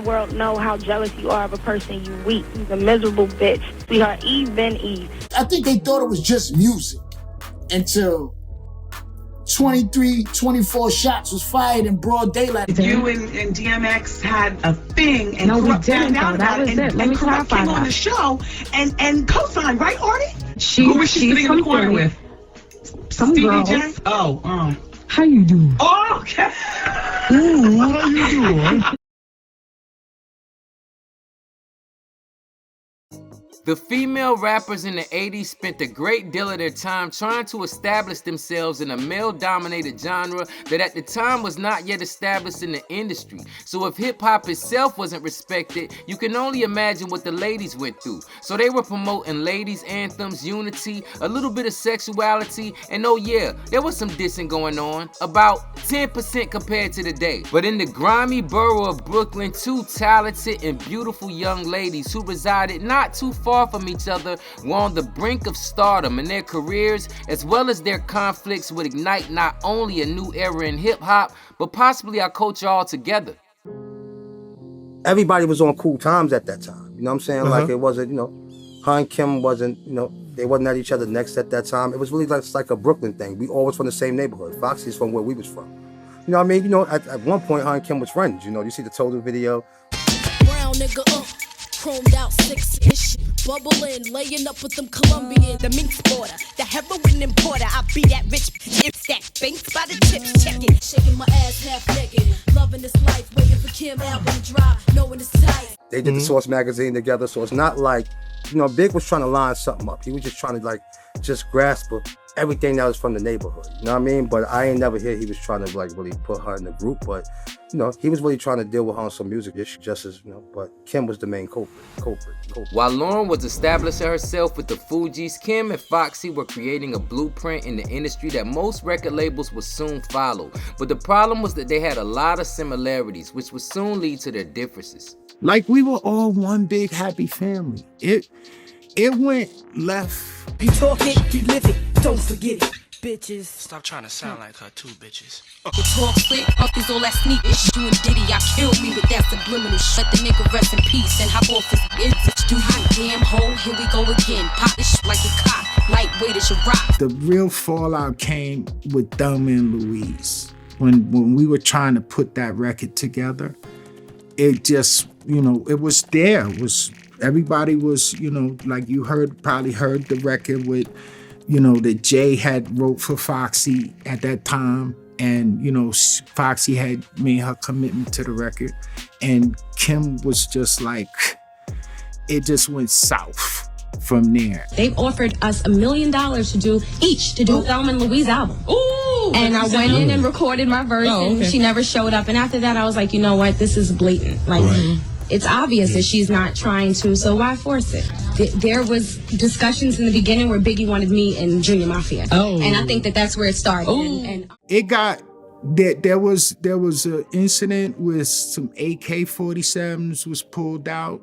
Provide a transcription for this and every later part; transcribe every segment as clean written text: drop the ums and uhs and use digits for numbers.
the world know how jealous you are of a person you weak. He's a miserable bitch. Sweetheart, Eve been Eve. I think they thought it was just music until 23, 24 shots was fired in broad daylight. You and DMX had a thing, and no, we Corrupt didn't. found out about it, and Corrupt came on the show and co-signed, right, Artie? Who was she sitting in the corner with? Some Stevie girl. J? Oh, How you doing? Oh, okay. Ooh, how you doing? The female rappers in the 80s spent a great deal of their time trying to establish themselves in a male-dominated genre that at the time was not yet established in the industry. So if hip-hop itself wasn't respected, you can only imagine what the ladies went through. So they were promoting ladies' anthems, unity, a little bit of sexuality, and oh yeah, there was some dissing going on, about 10% compared to today. But in the grimy borough of Brooklyn, two talented and beautiful young ladies who resided not too far from each other were on the brink of stardom, and their careers as well as their conflicts would ignite not only a new era in hip-hop but possibly our culture altogether. Everybody was on cool times at that time, you know what I'm saying? Like it wasn't, her and Kim wasn't, they wasn't at each other next at that time. It was really like a Brooklyn thing. We all was from the same neighborhood. Foxy's from where we was from. You know what I mean? At one point her and Kim was friends, you see the Total video. Brown nigga, chromed out 6-ish, bubbling, laying up with them Colombian, the mink sporter, the heroin importer. I be that rich bitch, that banks by the chips, check it. Shaking my ass half naked, loving this life, waiting for Kim album to drop, knowing it's tight. They did the Source magazine together, so it's not like, Big was trying to line something up. He was just trying to just grasp everything that was from the neighborhood, you know what I mean? But I ain't never hear he was trying to really put her in the group, but he was really trying to deal with her on some music issues, just as, but Kim was the main culprit. While Lauren was establishing herself with the Fugees, Kim and Foxy were creating a blueprint in the industry that most record labels would soon follow. But the problem was that they had a lot of similarities, which would soon lead to their differences. Like we were all one big happy family. It went left. You talk it, you live it, don't forget it. Bitches. Stop trying to sound like her too, bitches. You talk slick, uncles all that sneak ish. You and Diddy, I killed me with that subliminal shit. Let the nigga rest in peace and hop off his bitch. Do you damn hoe? Here we go again. Pop this shit like a cock. Lightweight as your rock. The real fallout came with Thelma and Louise. When we were trying to put that record together, it just, it was there. Everybody was, like you probably heard the record with, that Jay had wrote for Foxy at that time. And, Foxy had made her commitment to the record. And Kim was just like, it just went south from there. They've offered us $1 million to do Thelma and Louise album. Ooh! And I went in and recorded my verse, and she never showed up. And after that, I was like, you know what? This is blatant. It's obvious that she's not trying to, so why force it? There was discussions in the beginning where Biggie wanted me and Junior Mafia. And I think that's where it started. And it got, there was an incident with some AK-47s was pulled out,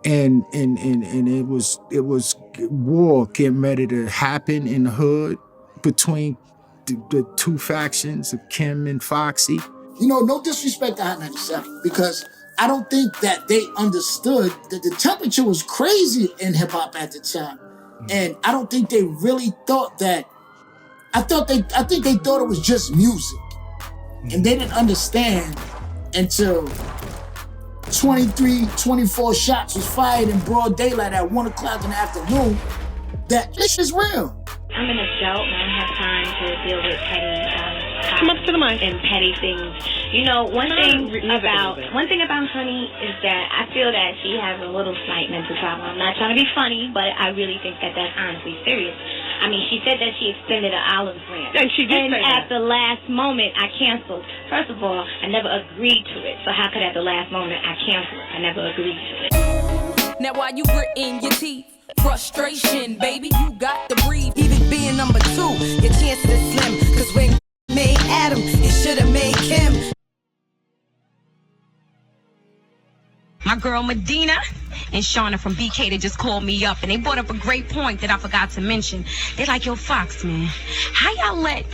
and it was war getting ready to happen in the hood between the two factions of Kim and Foxy. No disrespect to Hot 97, because I don't think that they understood that the temperature was crazy in hip hop at the time. And I don't think they really thought that. I think they thought it was just music. And they didn't understand until 23, 24 shots was fired in broad daylight at 1 o'clock in the afternoon that this is real. I'm an adult and I don't have time to deal with petty Come up to the mic. and petty things. One thing about Honey is that I feel that she has a little slight mental problem. I'm not trying to be funny, but I really think that that's honestly serious. I mean, she said that she extended an olive branch. And she did say at that. the last moment, I canceled. First of all, I never agreed to it. So how could at the last moment I cancel it? I never agreed to it. Now while you gritting your teeth, frustration, baby, you got to breathe. Even being number 2, your chances are slim. Cause when made Adam, it should have made Kim. my girl Medina and Shauna from BK, they just called me up and they brought up a great point that I forgot to mention. They're like, yo, Fox, man, how y'all let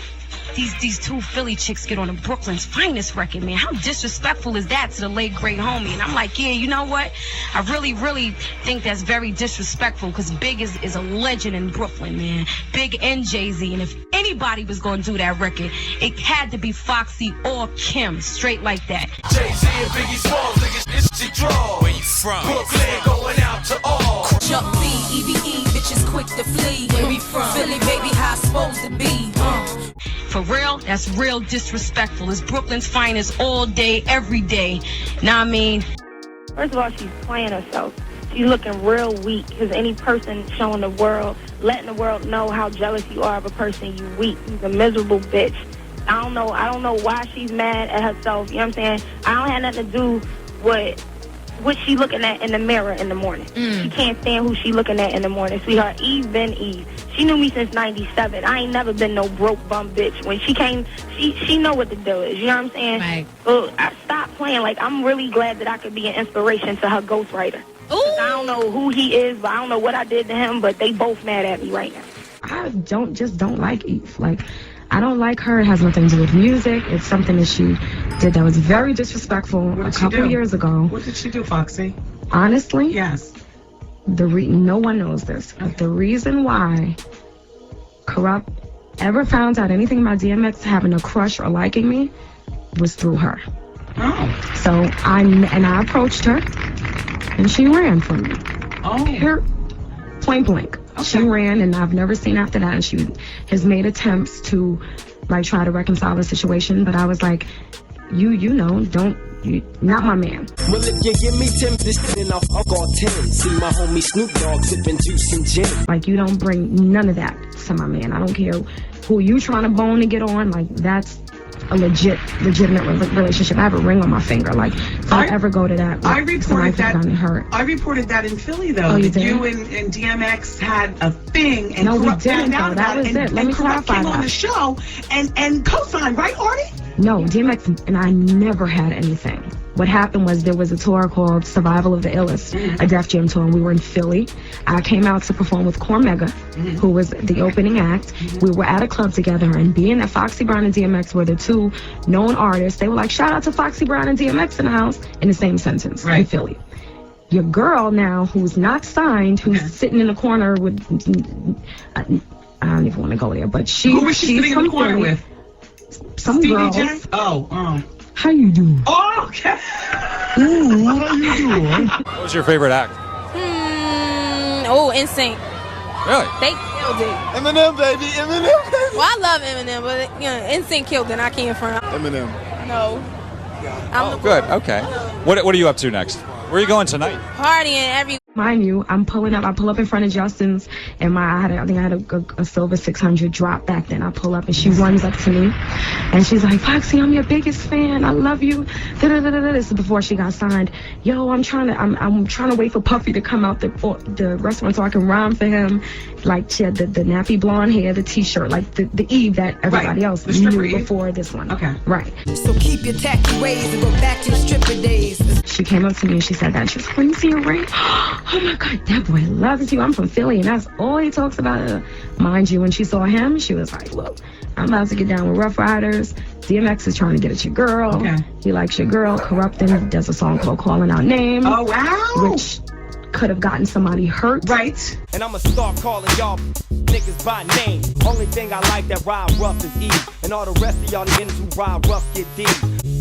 these two Philly chicks get on the Brooklyn's Finest record, man. How disrespectful is that to the late great homie? And I'm like, yeah, you know what? I really think that's very disrespectful because Big is a legend in Brooklyn, man. Big and Jay-Z. And if anybody was going to do that record, it had to be Foxy or Kim, straight like that. Jay-Z and Biggie Smalls, niggas, it's the draw. Where you from? Brooklyn, going out to all. Jump B, EBE, bitches quick to flee. Where we from? Philly, baby, how it's supposed to be. For real, that's real disrespectful. It's Brooklyn's Finest all day, every day. Know what I mean? First of all, she's playing herself. She's looking real weak because any person showing the world, letting the world know how jealous you are of a person, you weak. You's a miserable bitch. I don't know why she's mad at herself. You know what I'm saying? I don't have nothing to do with what she looking at in the mirror in the morning. She can't stand who she looking at in the morning. Sweetheart, Eve been Eve. She knew me since 97. I ain't never been no broke bum bitch. When she came, she know what the deal is. You know what I'm saying? Right. But I stopped playing. Like, I'm really glad that I could be an inspiration to her ghostwriter. I don't know who he is, but I don't know what I did to him, but they both mad at me right now. I don't like Eve. Like, I don't like her. It has nothing to do with music. It's something that she did that was very disrespectful a couple years ago. What did she do, Foxy? Honestly? Yes. No one knows this, but the reason why Corrupt ever found out anything about DMX having a crush or liking me was through her. Oh. So I approached her, and she ran from me. Oh. Here, point blank. Okay. She ran, and I've never seen after that. And she has made attempts to, like, try to reconcile the situation. But I was like, not my man. Well, if you give me 10, then I'll fuck all 10. See my homie Snoop Dogg sipping juice and gin. Like, you don't bring none of that to my man. I don't care who you trying to bone to get on. Like, that's a legitimate relationship. I have a ring on my finger. Like, if I ever go to that, I reported that. I reported that in Philly, though. Oh, you that did? You and DMX had a thing, and no, we Corrupt didn't. found out That was it. Let me clarify came that. on the show and co-signed, right, Artie? No, DMX and I never had anything. What happened was there was a tour called Survival of the Illest, a Def Jam tour, and we were in Philly. I came out to perform with Cormega, who was the opening act. We were at a club together, and being that Foxy Brown and DMX were the two known artists, they were like, shout out to Foxy Brown and DMX in the house, in the same sentence, in Philly. Your girl now, who's not signed, who's sitting in the corner with, I don't even want to go there, but who was she sitting in the corner with? Some Stevie girl. J? Oh. How you doing? Oh, okay. Ooh, how you doing? What was your favorite act? NSYNC. Really? They killed it. Eminem, baby, Eminem, baby. Well, I love Eminem, but NSYNC killed it. I can't front. Eminem. No. Oh, good. Okay. What are you up to next? Where are you going tonight? Partying every. Mind you, I pull up in front of Justin's, and I think I had a silver 600 drop back then. I pull up, and she runs up to me, and she's like, Foxy, I'm your biggest fan. I love you. This is before she got signed. Yo, I'm trying to wait for Puffy to come out the restaurant so I can rhyme for him. Like, she had the nappy blonde hair, the T-shirt, like the Eve that everybody else knew before this one. Okay. Right. So keep your tacky ways and go back to your stripper days. She came up to me and she said that. She was like, let me see your ring. Oh my God, that boy loves you. I'm from Philly and that's all he talks about. Mind you, when she saw him, she was like, look, I'm about to get down with Rough Riders. DMX is trying to get at your girl. Okay. He likes your girl. Corrupting does a song called Calling Out Names. Oh, wow. Which could have gotten somebody hurt. Right. And I'ma start calling y'all niggas by name. Only thing I like that ride rough is E. And all the rest of y'all niggas who ride rough get D.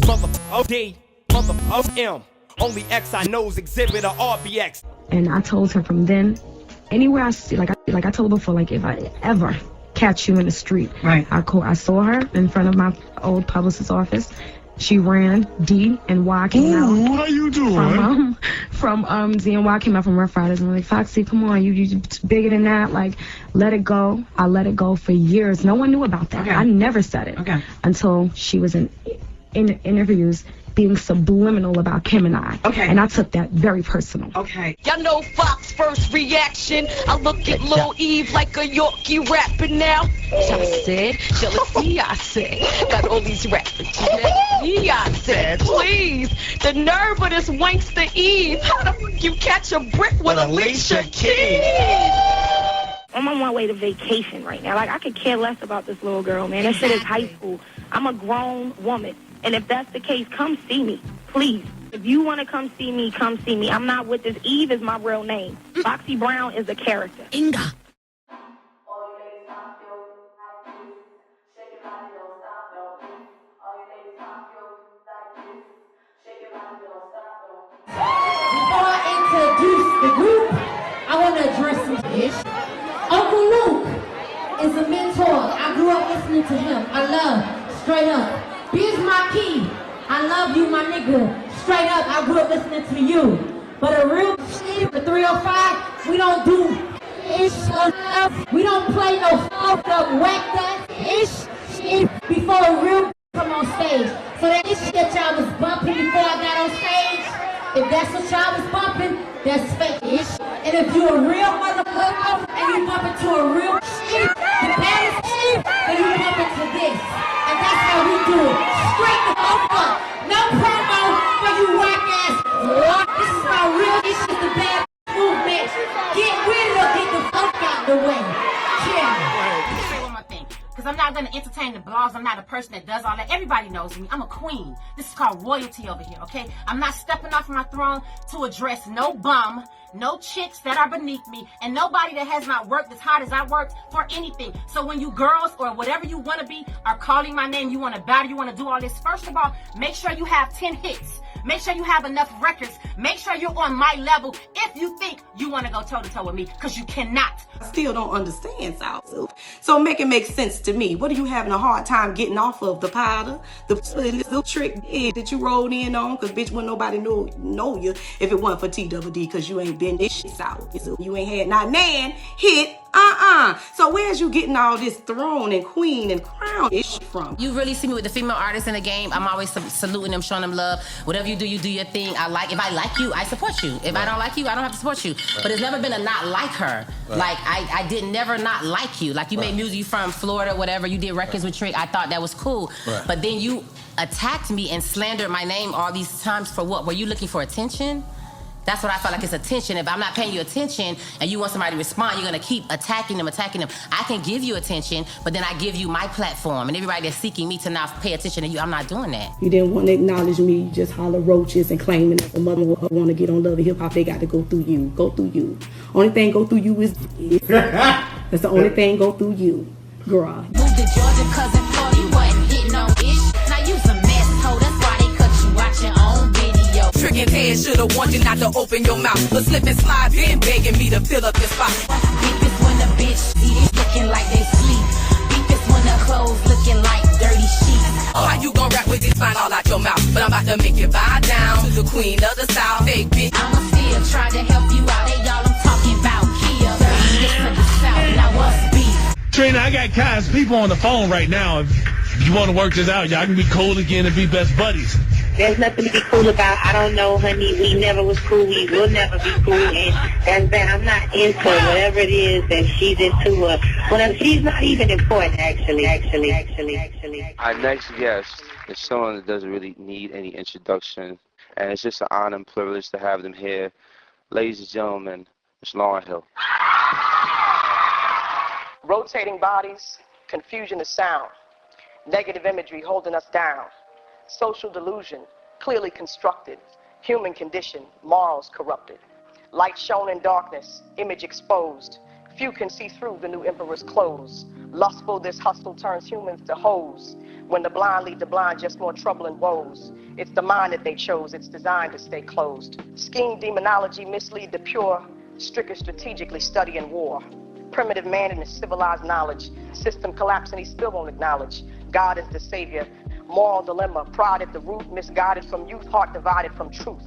Mother D, mother M. Only X I know's Exhibit or RBX. And I told her from then, anywhere I see, like I told her before, like if I ever catch you in the street, right? I saw her in front of my old publicist's office. She ran. D and Y came out. How you doing? From Z and Y came out from Rough Riders, and I'm like, Foxy, come on, you bigger than that. Like, let it go. I let it go for years. No one knew about that. Okay. I never said it until she was in interviews being subliminal about Kim and I. Okay. And I took that very personal. Okay. Y'all know Fox's first reaction. I look at Lil Eve like a Yorkie rapping now. I said, jealousy, I said. Got all these rappers. Jealousy, I said. Please. The nerve of this wankster Eve. How the fuck you catch a brick with Alicia Keys? I'm on my way to vacation right now. Like, I could care less about this little girl, man. That shit is high school. I'm a grown woman. And if that's the case, come see me, please. If you want to come see me, come see me. I'm not with this. Eve is my real name. Foxy Brown is a character. Inga. Before I introduce the group, I want to address some shit. Uncle Luke is a mentor. I grew up listening to him. I love, straight up. Biz my key. I love you, my nigga. Straight up, I grew up listening to you. But a real shit, the 305, we don't do ish enough. We don't play no fucked up, whacked up ish shit before a real come on stage. So that ish that y'all was bumping before I got on stage, if that's what y'all was bumping, that's fake ish. And if you a real motherfucker and you bump into a real shit, the baddest shit, then you bump into this. And that's how we do it. Straight the fuck up. No promo for you whack ass. This is my real ish is the bad movement. Get rid of it, get the fuck out the way. Yeah. Say one more thing. Because I'm not going to entertain the blogs. I'm not a person that does all that. Everybody knows me. I'm a queen. This is called royalty over here, okay? I'm not stepping off my throne to address no bum, no chicks that are beneath me, and nobody that has not worked as hard as I worked for anything. So when you girls or whatever you want to be are calling my name, you want to battle, you want to do all this, first of all, make sure you have 10 hits. Make sure you have enough records. Make sure you're on my level if you think you want to go toe-to-toe with me, because you cannot. I still don't understand, South. So make it make sense to me. What are you having a hard time getting off of? The powder? The little trick that you rolled in on? Because, bitch, wouldn't nobody know you if it wasn't for TWD, because you ain't been this shit South. You ain't had not man hit. So where's you getting all this throne and queen and crown ish from? You really see me with the female artists in the game. I'm always saluting them, showing them love. Whatever you do your thing. If I like you, I support you. If I don't like you, I don't have to support you. But it's never been a not like her. Like I did never not like you. Like you made music, you from Florida, whatever. You did records with Trick. I thought that was cool. But then you attacked me and slandered my name all these times for what? Were you looking for attention? That's what I felt like, it's attention. If I'm not paying you attention and you want somebody to respond, you're gonna keep attacking them. I can give you attention, but then I give you my platform, and everybody that's seeking me to now pay attention to you, I'm not doing that. You didn't want to acknowledge me, you just holler roaches and claiming that the mother want to get on Love and Hip Hop, they got to go through you. Go through you. Only thing go through you is that's the only thing go through you, girl. Moved to Georgia cause in Florida you wasn't hitting on ish. Now you's a mess, ho, that's why they cut you out your own video. Tricking heads should've warned you not to open your mouth, but slip and slide been begging me to fill up your spot. Beef is when the bitch see it looking like they sleep. Beef is when the clothes looking like dirty sheets. How you gon' rap with this line all out your mouth? But I'm about to make you bow down to the queen of the South, fake bitch. I'ma still try to help you out. Hey y'all, I'm talking about Khia. This to the South, now what's beef? Trina, I got Khia's people on the phone right now. If you want to work this out, y'all can be cool again and be best buddies. There's nothing to be cool about. I don't know, honey. We never was cool. We will never be cool. And that's that. I'm not into whatever it is that she's into. Whatever. She's not even important, actually. Our next guest is someone that doesn't really need any introduction, and it's just an honor and privilege to have them here. Ladies and gentlemen, it's Lauryn Hill. Rotating bodies, confusion of sound, negative imagery holding us down. Social delusion, clearly constructed, human condition, morals corrupted. Light shown in darkness, image exposed. Few can see through the new emperor's clothes. Lustful, this hustle turns humans to hoes. When the blind lead the blind, just more trouble and woes. It's the mind that they chose, it's designed to stay closed. Scheme, demonology, mislead the pure. Stricken strategically study in war. Primitive man in his civilized knowledge. System collapsing, he still won't acknowledge. God is the savior. Moral dilemma, pride at the root, misguided from youth, heart divided from truth.